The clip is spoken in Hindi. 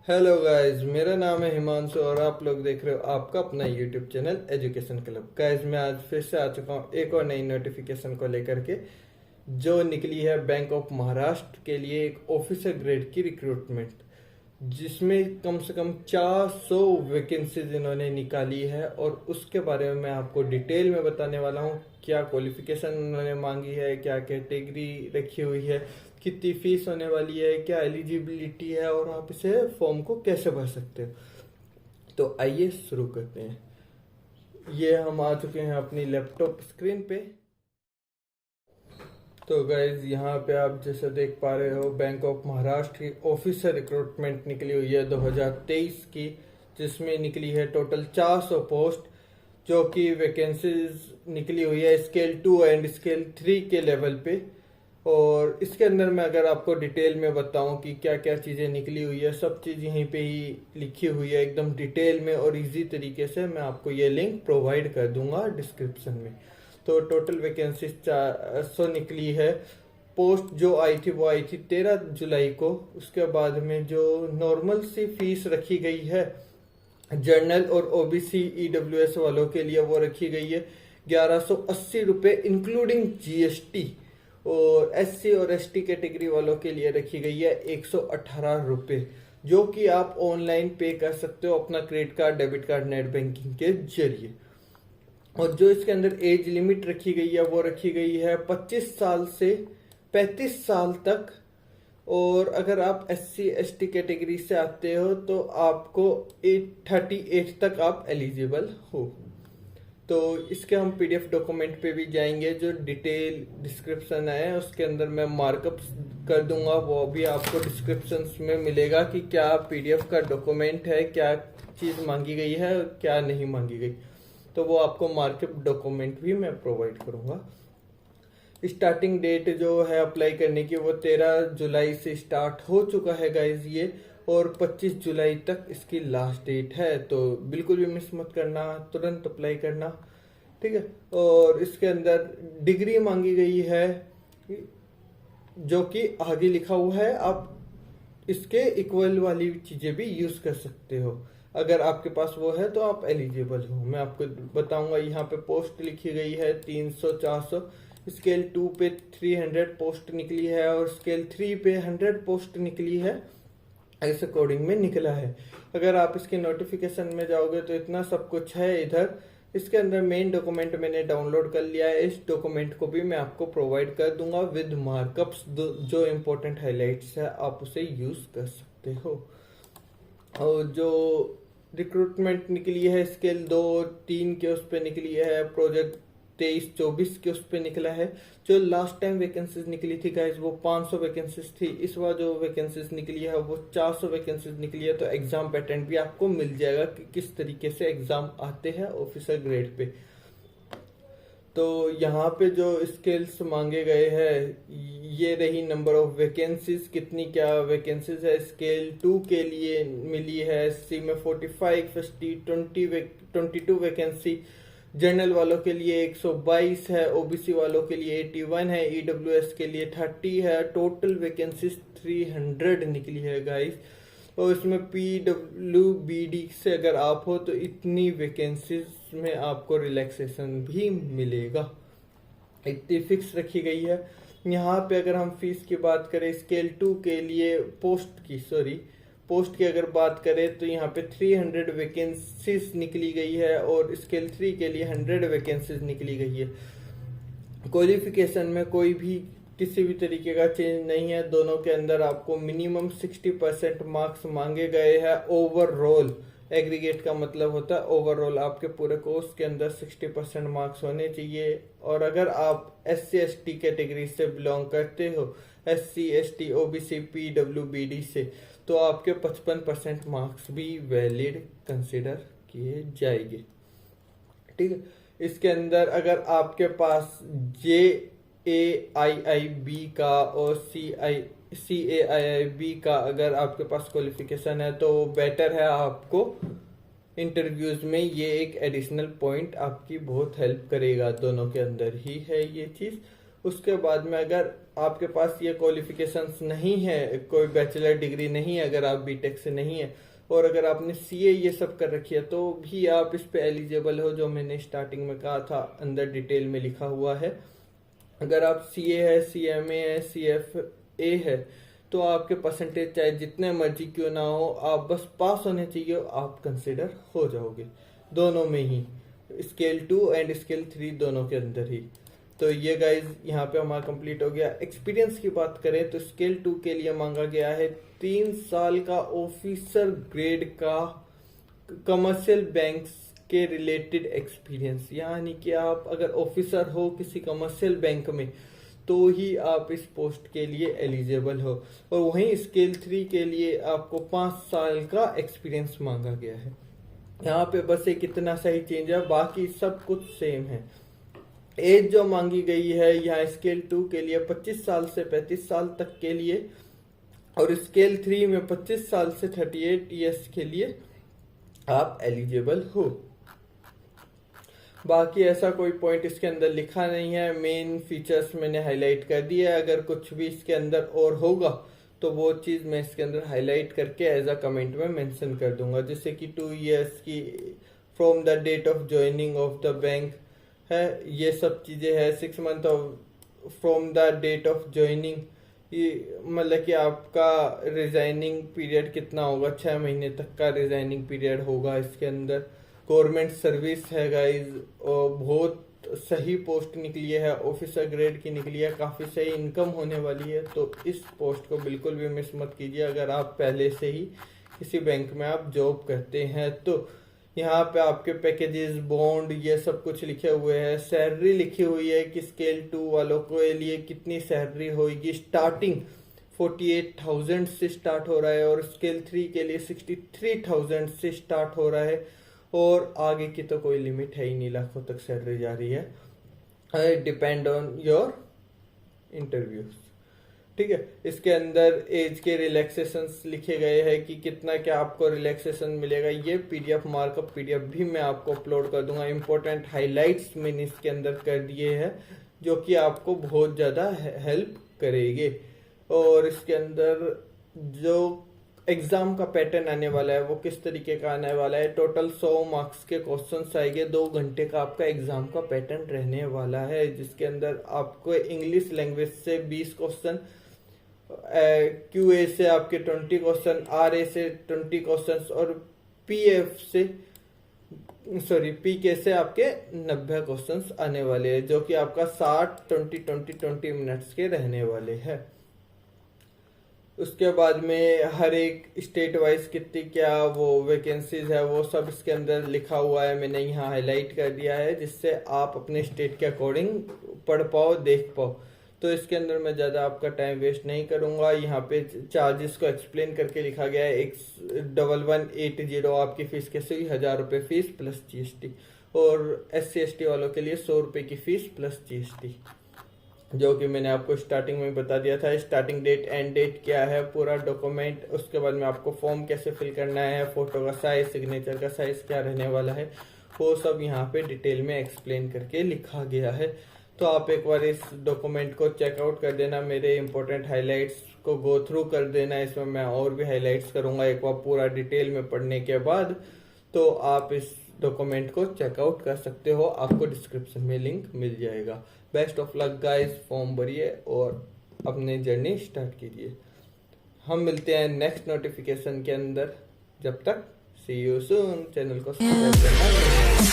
हेलो गाइस, मेरा नाम है हिमांशु और आप लोग देख रहे हो आपका अपना YouTube channel education club. Guys, मैं आज फिर से आ चुका हूँ एक और नई नोटिफिकेशन को लेकर के, जो निकली है बैंक ऑफ महाराष्ट्र के लिए एक ऑफिसर ग्रेड की रिक्रूटमेंट, जिसमें कम से कम 400 वैकेंसीज इन्होंने निकाली है। और उसके बारे में मैं आपको डिटेल में बताने वाला हूँ। क्या क्वालिफिकेशन उन्होंने मांगी है, क्या कैटेगरी रखी हुई है, कितनी फीस होने वाली है, क्या एलिजिबिलिटी है और आप इसे फॉर्म को कैसे भर सकते हो। तो आइए शुरू करते हैं। ये हम आ चुके हैं अपनी लैपटॉप स्क्रीन पे। तो गाइज, यहाँ पे आप जैसे देख पा रहे हो, बैंक ऑफ महाराष्ट्र की ऑफिसर रिक्रूटमेंट निकली हुई है 2023 की, जिसमें निकली है टोटल 400 पोस्ट, जो कि वैकेंसीज निकली हुई है स्केल 2 एंड स्केल 3 के लेवल पे। और इसके अंदर मैं अगर आपको डिटेल में बताऊं कि क्या क्या चीज़ें निकली हुई है, सब चीज़ यहीं पे ही लिखी हुई है एकदम डिटेल में और इजी तरीके से। मैं आपको ये लिंक प्रोवाइड कर दूंगा डिस्क्रिप्शन में। तो टोटल वैकेंसी 400 निकली है। पोस्ट जो आई थी वो आई थी 13 जुलाई को। उसके बाद में जो नॉर्मल सी फीस रखी गई है जर्नल और ओबीसी ईडब्ल्यूएस वालों के लिए, वो रखी गई है 1180 रुपये इंक्लूडिंग जीएसटी। और एससी और एसटी कैटेगरी वालों के लिए रखी गई है 118 रुपये, जो कि आप ऑनलाइन पे कर सकते हो अपना credit card, debit card, net banking के जरिए। और जो इसके अंदर एज लिमिट रखी गई है वो रखी गई है 25 साल से 35 साल तक। और अगर आप एससी एसटी कैटेगरी से आते हो तो आपको 38 तक आप एलिजिबल हो। तो इसके हम पीडीएफ डॉक्यूमेंट पे भी जाएंगे, जो डिटेल डिस्क्रिप्शन है उसके अंदर मैं मार्कअप कर दूंगा। वो भी आपको डिस्क्रिप्शन में मिलेगा कि क्या पीडीएफ का डॉक्यूमेंट है, क्या चीज़ मांगी गई है और क्या नहीं मांगी गई। तो वो आपको मार्कअप डॉक्यूमेंट भी मैं प्रोवाइड करूंगा। स्टार्टिंग डेट जो है अप्लाई करने की वो 13 जुलाई से स्टार्ट हो चुका है गाइज ये, और 25 जुलाई तक इसकी लास्ट डेट है। तो बिल्कुल भी मिस मत करना, तुरंत अप्लाई करना, ठीक है। और इसके अंदर डिग्री मांगी गई है, जो कि आगे लिखा हुआ है। आप इसके इक्वल वाली चीजें भी यूज कर सकते हो। अगर आपके पास वो है तो आप एलिजिबल हो। मैं आपको बताऊंगा। यहाँ पे पोस्ट लिखी गई है 300 400। स्केल 2 पे 300 पोस्ट निकली है और स्केल 3 पे 100 पोस्ट निकली है। इस अकॉर्डिंग में निकला है। अगर आप इसके नोटिफिकेशन में जाओगे तो इतना सब कुछ है इधर। इसके अंदर मेन डॉक्यूमेंट मैंने डाउनलोड कर लिया है। इस डॉक्यूमेंट को भी मैं आपको प्रोवाइड कर दूंगा विद मार्कअप्स। जो इम्पोर्टेंट हाइलाइट्स है आप उसे यूज कर सकते हो। और जो रिक्रूटमेंट निकली है स्केल 2-3 के उस पर निकली है, प्रोजेक्ट 23-24 के उस पर निकला है। जो लास्ट टाइम वैकेंसीज निकली थी गाइज वो 500 वैकेंसीज थी। इस बार जो वैकेंसीज निकली है वो 400 वैकेंसीज निकली है। तो एग्जाम पैटर्न भी आपको मिल जाएगा कि किस तरीके से एग्जाम आते हैं ऑफिसर ग्रेड पे। तो यहाँ पे जो स्किल्स मांगे गए हैं ये रही। नंबर ऑफ वैकेंसीज कितनी, क्या वैकेंसीज है स्केल 2 के लिए मिली है। सी में 45, एस टी 22 वैकेंसी, जनरल वालों के लिए 122 है, ओबीसी वालों के लिए 81 है, ईडब्ल्यूएस के लिए 30 है। टोटल वैकेंसीज 300 निकली है गाइस। और इसमें पीडब्ल्यूबीडी से अगर आप हो तो इतनी वैकेंसीज में आपको रिलैक्सेशन भी मिलेगा, इतनी फिक्स रखी गई है। यहाँ पे अगर हम फीस की बात करें स्केल 2 के लिए पोस्ट की अगर बात करें तो यहाँ पे 300 वैकेंसीज निकली गई है और स्केल 3 के लिए 100 वैकेंसीज निकली गई है। क्वालिफिकेशन में कोई भी किसी भी तरीके का चेंज नहीं है। दोनों के अंदर आपको मिनिमम 60% मार्क्स मांगे गए हैं ओवरऑल। एग्रीगेट का मतलब होता है ओवरऑल, आपके पूरे कोर्स के अंदर 60% मार्क्स होने चाहिए। और अगर आप SC ST कैटेगरी से बिलोंग करते हो, SC ST OBC PWBD से, तो आपके 55% मार्क्स भी वैलिड कंसिडर किए जाएंगे, ठीक है। इसके अंदर अगर आपके पास JAIIB का और CAIIB का अगर आपके पास क्वालिफिकेशन है तो बेटर है। आपको इंटरव्यूज में ये एक एडिशनल पॉइंट आपकी बहुत हेल्प करेगा। दोनों के अंदर ही है ये चीज़। उसके बाद में अगर आपके पास ये क्वालिफिकेशंस नहीं है, कोई बैचलर डिग्री नहीं है, अगर आप बीटेक से नहीं है, और अगर आपने सीए ये सब कर रखी है तो भी आप इस पे एलिजिबल हो, जो मैंने स्टार्टिंग में कहा था अंदर डिटेल में लिखा हुआ है। अगर आप सीए है, सीएमए है, सीएफए है, तो आपके परसेंटेज चाहे जितने मर्जी क्यों ना हो, आप बस पास होने चाहिए, आप कंसिडर हो जाओगे दोनों में ही, स्केल 2 एंड स्केल 3 दोनों के अंदर ही। तो ये गाइज यहाँ पे हमारा कंप्लीट हो गया। एक्सपीरियंस की बात करें तो स्केल 2 के लिए मांगा गया है 3 साल का ऑफिसर ग्रेड का कमर्शियल बैंक्स के रिलेटेड एक्सपीरियंस, यानी कि आप अगर ऑफिसर हो किसी कमर्शियल बैंक में तो ही आप इस पोस्ट के लिए एलिजिबल हो, और वहीं स्केल 3 के लिए आपको 5 साल का एक्सपीरियंस मांगा गया है। यहाँ पे बस एक इतना सा ही चेंज है, बाकी सब कुछ सेम है। एज जो मांगी गई है यहाँ स्केल 2 के लिए 25 साल से 35 साल तक के लिए, और स्केल 3 में 25 साल से 38 ईयर्स के लिए आप एलिजिबल हो। बाकी ऐसा कोई पॉइंट इसके अंदर लिखा नहीं है, मेन फीचर्स मैंने हाईलाइट कर दिया है। अगर कुछ भी इसके अंदर और होगा तो वो चीज़ मैं इसके अंदर हाईलाइट करके एज अ कमेंट में मेंशन कर दूंगा, जैसे कि 2 इयर्स की from the date of joining of the bank है, ये सब चीज़ें है। 6 month of from the date of joining, ये मतलब कि आपका रिजाइनिंग पीरियड कितना होगा, 6 महीने तक का रिजाइनिंग पीरियड होगा इसके अंदर। गवर्नमेंट सर्विस है गाइज, और बहुत सही पोस्ट निकली है, ऑफिसर ग्रेड की निकली है, काफ़ी सही इनकम होने वाली है, तो इस पोस्ट को बिल्कुल भी मिस मत कीजिए अगर आप पहले से ही किसी बैंक में आप जॉब करते हैं तो। यहाँ पे आपके पैकेजेस, बॉन्ड, ये सब कुछ लिखे हुए हैं। सैलरी लिखी हुई है कि स्केल 2 वालों के लिए कितनी सैलरी होगी। स्टार्टिंग 48,000 से स्टार्ट हो रहा है, और स्केल 3 के लिए 63,000 से स्टार्ट हो रहा है, और आगे की तो कोई लिमिट है ही नहीं, लाखों तक सैलरी जा रही है, डिपेंड ऑन योर इंटरव्यूज। ठीक है, इसके अंदर एज के रिलैक्सेशंस लिखे गए हैं कि कितना क्या आपको रिलैक्सेशन मिलेगा। ये पीडीएफ मार्कअप पीडीएफ भी मैं आपको अपलोड कर दूंगा। इंपॉर्टेंट हाइलाइट्स मैंने इसके अंदर कर दिए हैं जो कि आपको बहुत ज़्यादा हेल्प करेंगे। और इसके अंदर जो एग्जाम का पैटर्न आने वाला है वो किस तरीके का आने वाला है। टोटल 100 मार्क्स के क्वेश्चंस आएंगे, 2 घंटे का आपका एग्जाम का पैटर्न रहने वाला है, जिसके अंदर आपको इंग्लिश लैंग्वेज से 20 क्वेश्चन, क्यूए से आपके 20 क्वेश्चन, आरए से 20 क्वेश्चन, और पीके से आपके 90 क्वेश्चंस आने वाले हैं, जो कि आपका 60-20-20-20 मिनट्स के रहने वाले हैं। उसके बाद में हर एक स्टेट वाइज कितनी क्या वो वैकेंसीज है वो सब इसके अंदर लिखा हुआ है, मैंने यहाँ हाईलाइट कर दिया है, जिससे आप अपने स्टेट के अकॉर्डिंग पढ़ पाओ, देख पाओ। तो इसके अंदर मैं ज़्यादा आपका टाइम वेस्ट नहीं करूँगा। यहाँ पे चार्जेस को एक्सप्लेन करके लिखा गया है। 1180 आपकी फ़ीस कैसे हुई, 1000 रुपये फ़ीस प्लस जीएसटी, और SC/ST वालों के लिए 100 रुपये की फ़ीस प्लस जीएसटी, जो कि मैंने आपको स्टार्टिंग में बता दिया था। स्टार्टिंग डेट, एंड डेट क्या है, पूरा डॉक्यूमेंट, उसके बाद में आपको फॉर्म कैसे फिल करना है, फोटो का साइज, सिग्नेचर का साइज क्या रहने वाला है, वो सब यहाँ पे डिटेल में एक्सप्लेन करके लिखा गया है। तो आप एक बार इस डॉक्यूमेंट को चेकआउट कर देना, मेरे इंपॉर्टेंट हाइलाइट्स को गो थ्रू कर देना। इसमें मैं और भी हाइलाइट्स करूँगा एक बार पूरा डिटेल में पढ़ने के बाद, तो आप इस डॉक्यूमेंट को चेकआउट कर सकते हो, आपको डिस्क्रिप्शन में लिंक मिल जाएगा। Best of luck guys, form भरिए और अपनी जर्नी स्टार्ट कीजिए। हम मिलते हैं नेक्स्ट नोटिफिकेशन के अंदर, जब तक सी यू सून। चैनल को सब्सक्राइब करना।